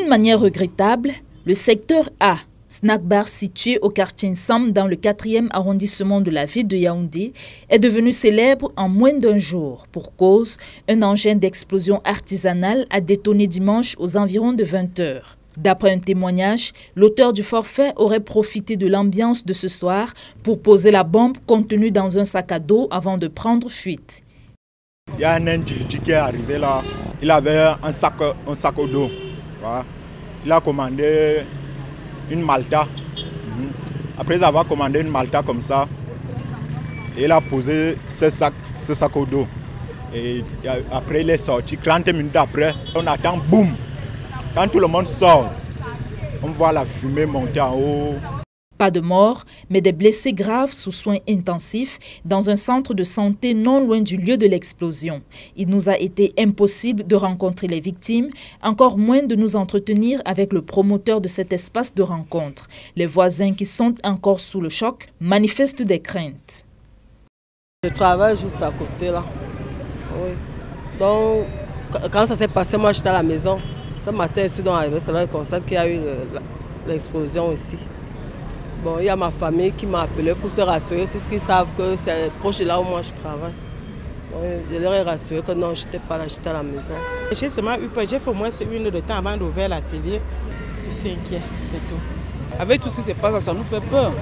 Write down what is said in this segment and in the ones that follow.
D'une manière regrettable, le secteur A, snack bar situé au quartier Nsam dans le 4e arrondissement de la ville de Yaoundé, est devenu célèbre en moins d'un jour. Pour cause, un engin d'explosion artisanale a détonné dimanche aux environs de 20 h. D'après un témoignage, l'auteur du forfait aurait profité de l'ambiance de ce soir pour poser la bombe contenue dans un sac à dos avant de prendre fuite. Il y a un individu qui est arrivé là, il avait un sac au dos. Voilà. Il a commandé une Malta. Après avoir commandé une Malta comme ça, il a posé ce sac au dos. Et après il est sorti, 30 minutes après, on attend, boum. Quand tout le monde sort, on voit la fumée monter en haut. Pas de mort, mais des blessés graves sous soins intensifs dans un centre de santé non loin du lieu de l'explosion. Il nous a été impossible de rencontrer les victimes, encore moins de nous entretenir avec le promoteur de cet espace de rencontre. Les voisins qui sont encore sous le choc manifestent des craintes. Je travaille juste à côté là. Oui. Donc, quand ça s'est passé, moi j'étais à la maison. Ce matin, je suis donc arrivé, c'est là que je constate qu'il y a eu l'explosion ici. Bon, il y a ma famille qui m'a appelé pour se rassurer, puisqu'ils savent que c'est proche de là où moi je travaille. Donc, je leur ai rassuré que non, je n'étais pas là, j'étais à la maison. J'ai seulement eu peur, j'ai fait au moins 1 heure de temps avant d'ouvrir l'atelier. Je suis inquiet, c'est tout. Avec tout ce qui se passe, ça nous fait peur.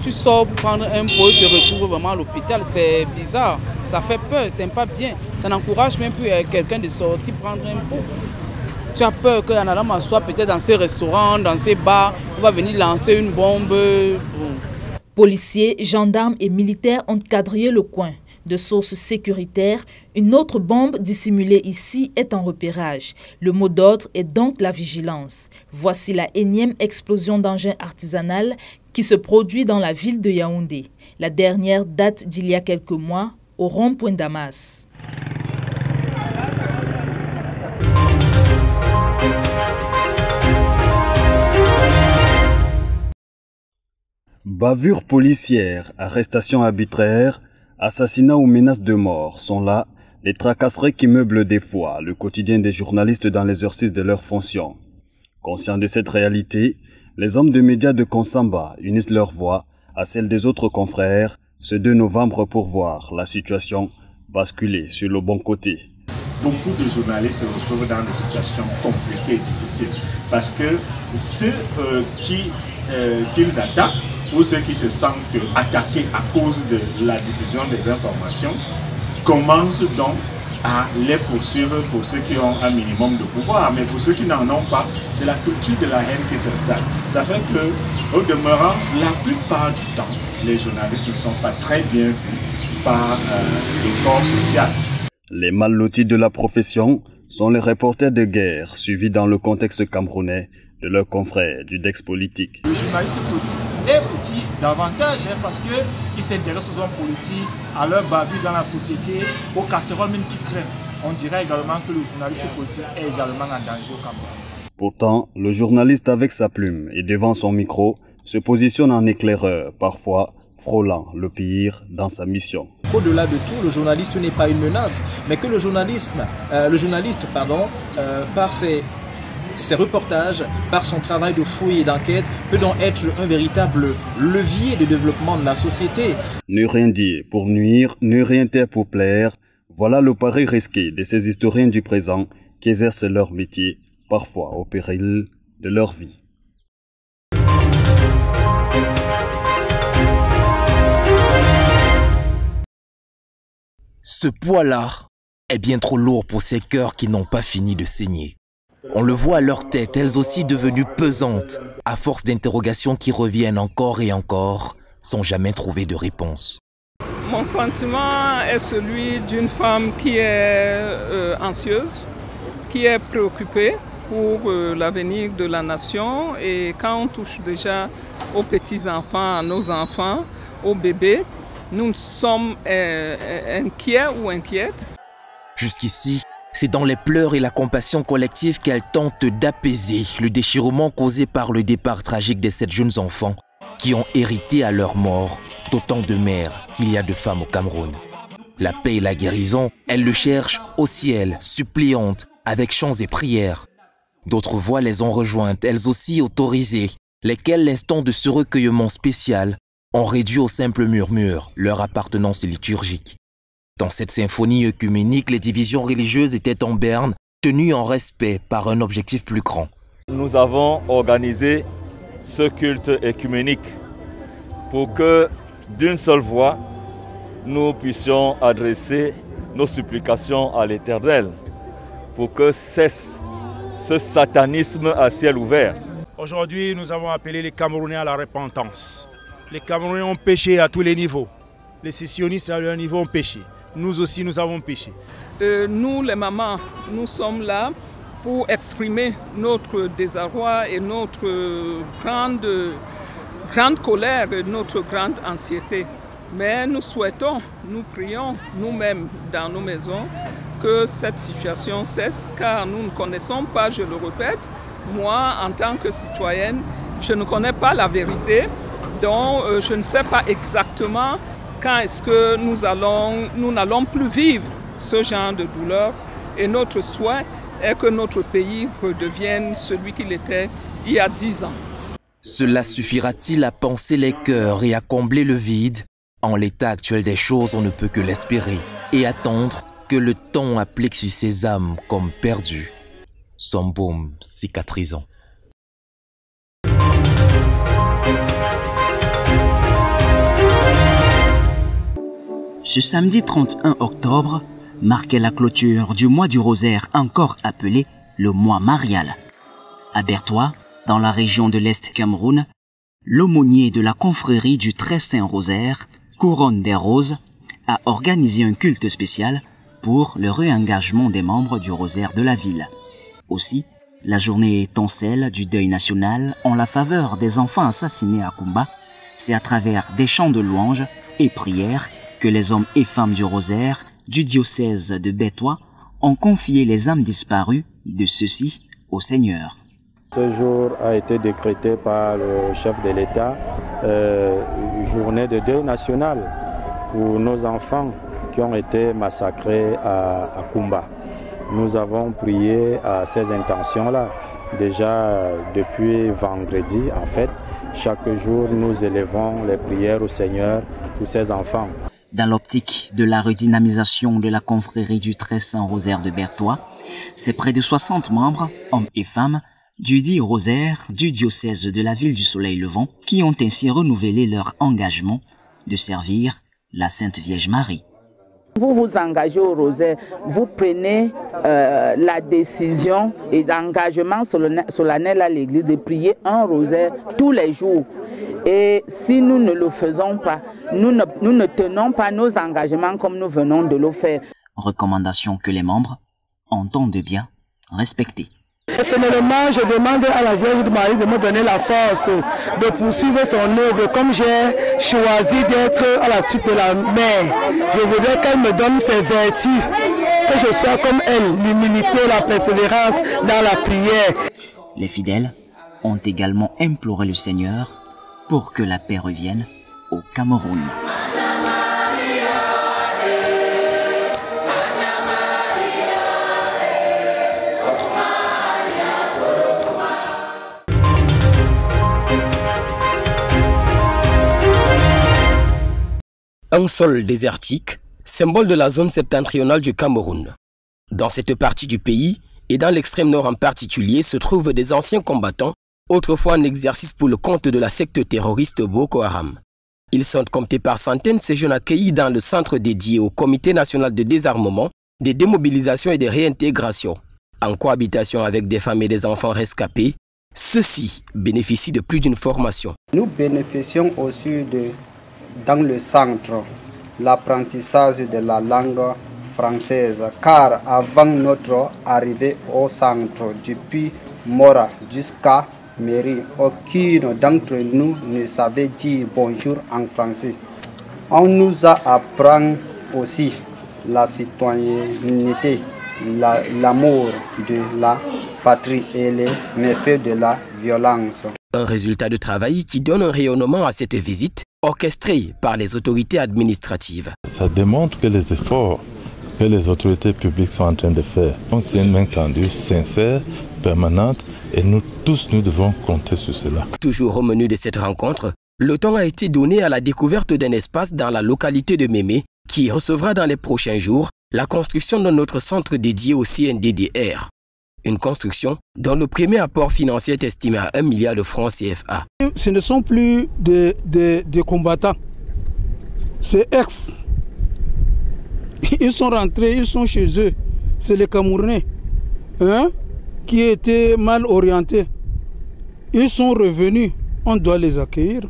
Tu sors pour prendre un pot, tu te retrouves vraiment à l'hôpital, c'est bizarre, ça fait peur, c'est pas bien. Ça n'encourage même plus quelqu'un de sortir prendre un pot. Tu as peur qu'en allant m'asseoir peut-être dans ces restaurants, dans ces bars, on va venir lancer une bombe. Policiers, gendarmes et militaires ont quadrillé le coin. De sources sécuritaires, une autre bombe dissimulée ici est en repérage. Le mot d'ordre est donc la vigilance. Voici la énième explosion d'engin artisanal qui se produit dans la ville de Yaoundé. La dernière date d'il y a quelques mois, au rond-point Damas. Bavure policière, arrestation arbitraire, assassinat ou menace de mort sont là les tracasseries qui meublent des fois le quotidien des journalistes dans l'exercice de leurs fonctions. Conscients de cette réalité, les hommes de médias de Konsamba unissent leur voix à celle des autres confrères ce 2 novembre pour voir la situation basculer sur le bon côté. Beaucoup de journalistes se retrouvent dans des situations compliquées et difficiles parce que ceux qu'ils attaquent ou ceux qui se sentent attaqués à cause de la diffusion des informations commencent donc à les poursuivre pour ceux qui ont un minimum de pouvoir. Mais pour ceux qui n'en ont pas, c'est la culture de la haine qui s'installe. Ça fait que, au demeurant, la plupart du temps, les journalistes ne sont pas très bien vus par le corps social. Les mal lotis de la profession sont les reporters de guerre suivis dans le contexte camerounais de leurs confrères du DEX politique. Le journaliste politique est aussi davantage parce qu'ils s'intéressent aux hommes politiques, à leur bavure dans la société, aux casseroles même qu'ils craignent. On dirait également que le journaliste politique est également en danger au Cameroun. Pourtant, le journaliste avec sa plume et devant son micro se positionne en éclaireur, parfois frôlant le pire dans sa mission. Au-delà de tout, le journaliste n'est pas une menace, mais que le journaliste, par ses reportages, par son travail de fouille et d'enquête, peut donc être un véritable levier de développement de la société. Ne rien dire pour nuire, ne rien taire pour plaire, voilà le pari risqué de ces historiens du présent qui exercent leur métier, parfois au péril de leur vie. Ce poids-là est bien trop lourd pour ces cœurs qui n'ont pas fini de saigner. On le voit à leur tête, elles aussi devenues pesantes, à force d'interrogations qui reviennent encore et encore, sans jamais trouver de réponse. Mon sentiment est celui d'une femme qui est anxieuse, qui est préoccupée pour l'avenir de la nation. Et quand on touche déjà aux petits-enfants, à nos enfants, aux bébés, nous sommes inquiets ou inquiètes. Jusqu'ici, c'est dans les pleurs et la compassion collective qu'elle tente d'apaiser le déchirement causé par le départ tragique de 7 jeunes enfants qui ont hérité à leur mort d'autant de mères qu'il y a de femmes au Cameroun. La paix et la guérison, elle le cherche au ciel, suppliante, avec chants et prières. D'autres voix les ont rejointes, elles aussi autorisées, lesquelles l'instant de ce recueillement spécial ont réduit au simple murmure leur appartenance liturgique. Dans cette symphonie œcuménique, les divisions religieuses étaient en berne, tenues en respect par un objectif plus grand. Nous avons organisé ce culte œcuménique pour que, d'une seule voix, nous puissions adresser nos supplications à l'Éternel, pour que cesse ce satanisme à ciel ouvert. Aujourd'hui, nous avons appelé les Camerounais à la repentance. Les Camerounais ont péché à tous les niveaux. Les sécessionnistes à leur niveau ont péché. Nous aussi, nous avons péché. Nous, les mamans, nous sommes là pour exprimer notre désarroi et notre grande colère et notre grande anxiété. Mais nous souhaitons, nous prions nous-mêmes dans nos maisons que cette situation cesse, car nous ne connaissons pas, je le répète, moi en tant que citoyenne, je ne connais pas la vérité, donc je ne sais pas exactement quand est-ce que nous n'allons plus vivre ce genre de douleur, et notre souhait est que notre pays redevienne celui qu'il était il y a 10 ans. Cela suffira-t-il à panser les cœurs et à combler le vide? En l'état actuel des choses, on ne peut que l'espérer et attendre que le temps applique sur ces âmes comme perdues son baume cicatrisant. Ce samedi 31 octobre marquait la clôture du mois du rosaire, encore appelé le mois marial. À Bertois, dans la région de l'Est Cameroun, l'aumônier de la confrérie du Très Saint Rosaire, Couronne des Roses, a organisé un culte spécial pour le réengagement des membres du rosaire de la ville. Aussi, la journée étant celle du deuil national en la faveur des enfants assassinés à Kumba, c'est à travers des chants de louanges et prières que les hommes et femmes du rosaire du diocèse de Bertois ont confié les âmes disparues de ceux-ci au Seigneur. Ce jour a été décrété par le chef de l'État, journée de deuil national pour nos enfants qui ont été massacrés à Kumba. Nous avons prié à ces intentions-là. Déjà depuis vendredi, en fait, chaque jour nous élevons les prières au Seigneur pour ces enfants. Dans l'optique de la redynamisation de la confrérie du Très Saint Rosaire de Bertois, c'est près de 60 membres, hommes et femmes, du dit rosaire du diocèse de la ville du Soleil Levant qui ont ainsi renouvelé leur engagement de servir la Sainte Vierge Marie. Vous vous engagez au rosaire, vous prenez la décision et d'engagement solennel à l'église de prier un rosaire tous les jours. Et si nous ne le faisons pas, nous ne tenons pas nos engagements comme nous venons de le faire. Recommandation que les membres entendent bien respecter. Personnellement, je demande à la Vierge Marie de me donner la force de poursuivre son œuvre comme j'ai choisi d'être à la suite de la mère. Je voudrais qu'elle me donne ses vertus, que je sois comme elle, l'humilité, la persévérance dans la prière. Les fidèles ont également imploré le Seigneur pour que la paix revienne au Cameroun. Un sol désertique, symbole de la zone septentrionale du Cameroun. Dans cette partie du pays, et dans l'extrême nord en particulier, se trouvent des anciens combattants, autrefois en exercice pour le compte de la secte terroriste Boko Haram. Ils sont comptés par centaines ces jeunes accueillis dans le centre dédié au Comité national de désarmement, de démobilisation et de réintégration. En cohabitation avec des femmes et des enfants rescapés, ceux-ci bénéficient de plus d'une formation. Nous bénéficions aussi dans le centre, l'apprentissage de la langue française, car avant notre arrivée au centre, depuis Mora jusqu'à Mairie, aucune d'entre nous ne savait dire bonjour en français. On nous a appris aussi la citoyenneté, l'amour de la patrie et les méfaits de la violence. Un résultat de travail qui donne un rayonnement à cette visite, orchestrée par les autorités administratives. Ça démontre que les efforts que les autorités publiques sont en train de faire, c'est une main tendue, sincère, permanente et nous tous, nous devons compter sur cela. Toujours au menu de cette rencontre, le temps a été donné à la découverte d'un espace dans la localité de Mémé qui recevra dans les prochains jours la construction d'un autre centre dédié au CNDDR. Une construction dont le premier apport financier est estimé à 1 milliard de francs CFA. Ce ne sont plus des combattants, c'est ex. Ils sont rentrés, ils sont chez eux. C'est les Camerounais qui étaient mal orientés. Ils sont revenus, on doit les accueillir.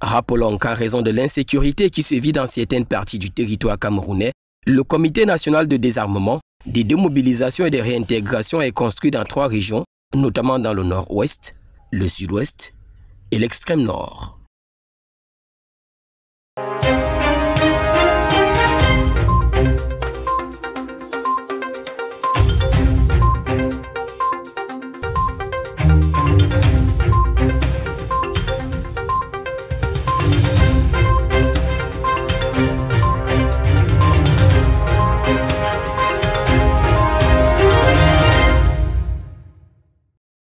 Rappelons qu'en raison de l'insécurité qui se vit dans certaines parties du territoire camerounais, le Comité national de désarmement, des démobilisations et de réintégration est construit dans 3 régions, notamment dans le nord-ouest, le sud-ouest et l'extrême nord.